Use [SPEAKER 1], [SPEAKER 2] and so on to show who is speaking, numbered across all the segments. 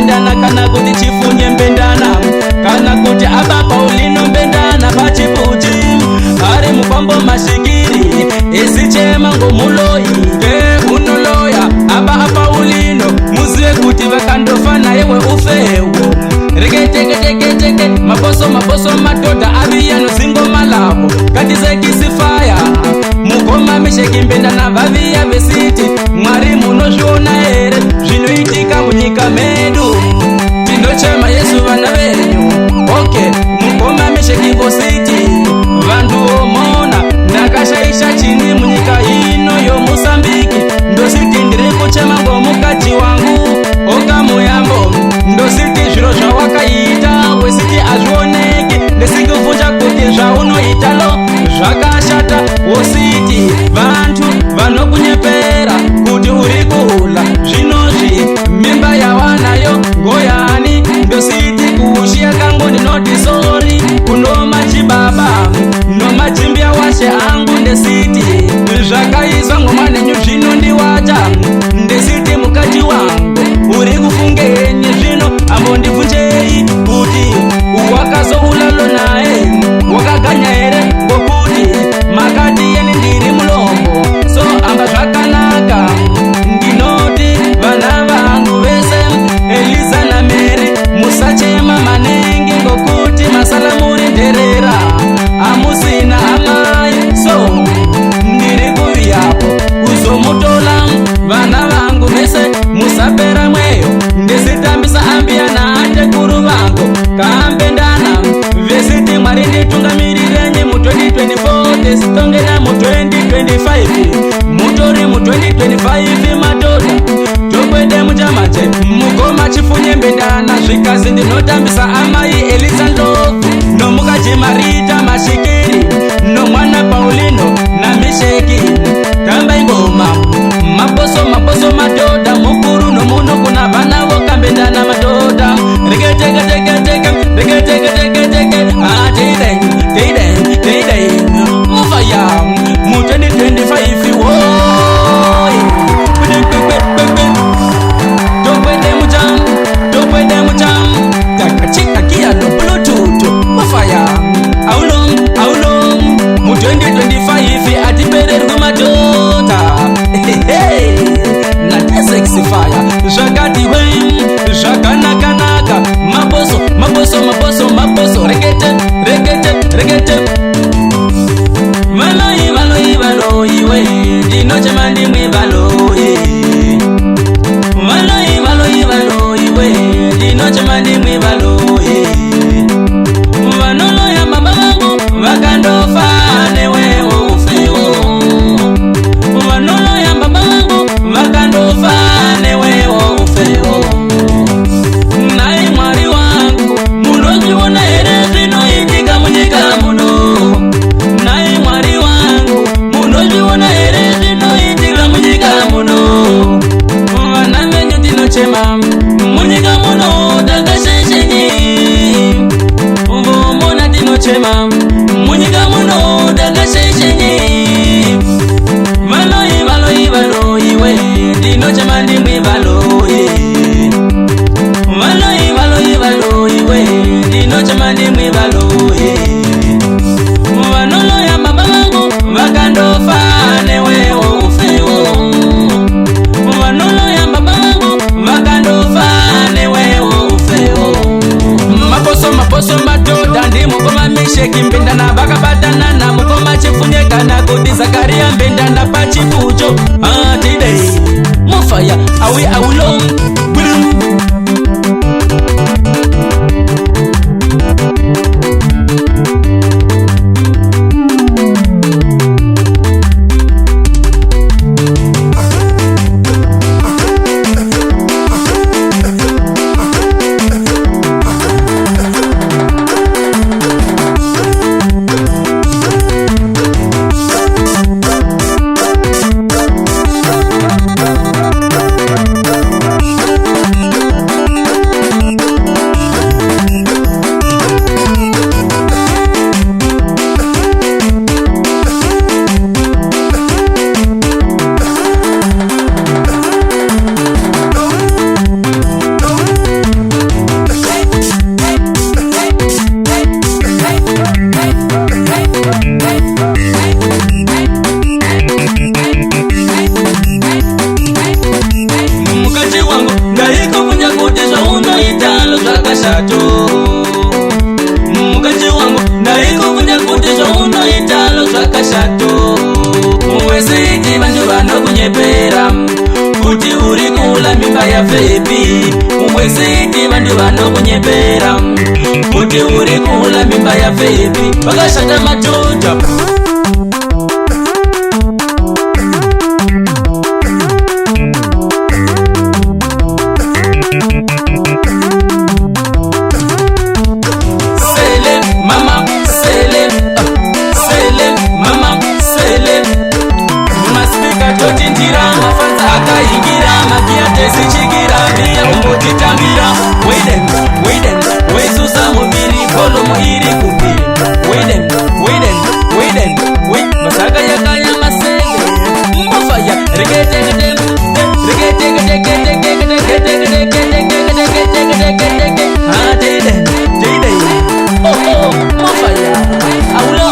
[SPEAKER 1] mbendana kana kuti chifunye mbendana kana kuti aba Paulino mbendana pachiputi ari mupambo mashikiri esichema ngomuloyi unoloya aba Paulino muzive kuti vakandofana yewe ufewo reketeketeketeke maboso madhodha aviyano zingoma lavo katizekisifaya mukoma mesheki mbendana vaviya vesiti Mwari munozviona here zvinoitika munyika medu tinochema Yesu vana venyu mukoma mesheki vositi vantu vomona ndakashaisha chini munyika ino yoMosambiki ndositi ndiri kuchema ngomukadzi wangu okamuyambo ndositi zviro zvawakaita wesiti azvioneki ndesikuvunja kuti zvaunoitalo zvakashata wositi vantu vanokunyepera kuti uri kuhula zvinozvi mimba yawanayo ngoyani ndositi kuushiya kangu ndinoti sori kunomachibaba nomachimbya washe angu ndesiti zvakaizwa ngomwanenyu zvino ndiwata ndesiti mukadzi wangu uri kufungenyi zvino ambondibvunjei kuti wakazoulalo naye wakaganya here ngokuti makati yeni ndiri mulombo so amba zvakanaka ndinoti vana vangu vese Eliza na Mary musachema manenge ngokuti masala muri nderera amusina amai so ndiri kuviyapo kuzomutola vana vangu vese musapera mweyo ndesitambisa ambiyana atekuru vangu kambendana vesiti Mwari nditungamirireni mu 2024 tesitongera mu 2025 mutori mu 2025 madhodha tokwede muchamache mukoma chifunye mbendana zvikazi ndinotambisa amai Eliza Ndlovu nomukadzi Marita Mashikiri nomwana Paulino na Mesheki tamba ingoma maboso madhodha mukuru nomuno kuna vana vokambendana madhodha reketeketeketeke mufaya mu 2025 woi tokwede mucham takachika kialo bluetooth mufaya aulom mu 2025 atipererwe madhodha natesexifaya zvakadiwe zvakanakanaka maboso rekete valoyi we ndinochema ndimwe valoyi we ndinochema ndimwe valoyi vanoloya mama vangu vakandofa newewo ufewo vanoloya mama vangu vakandofa newewo ufewo naye Mwari wangu munozviona here zvinoitika munyika muno naye Mwari wangu munozviona here zvinoitika munyika muno vana venyu tinochema munyika muno takasheshenyi vanokunyepera kuti uri kula mimba yafepi. Umwesiti vantu vanokunyepera kuti uri kula mimba yafepi. Vakashata madhodha akaingira makiatesichikira mbiya umbotitambira weiden weisusa muviri kolomo iri kumbiri weiden masaka yakaya masenge mbofaya reketekete mofaya aulo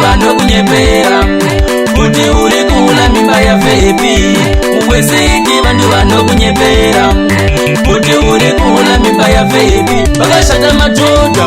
[SPEAKER 1] vanokunyepera kuti uri kula mimba yafepi. Umwesiti vantu vanokunyepera kuti uri kula mimba yafepi. Vakashata madhodha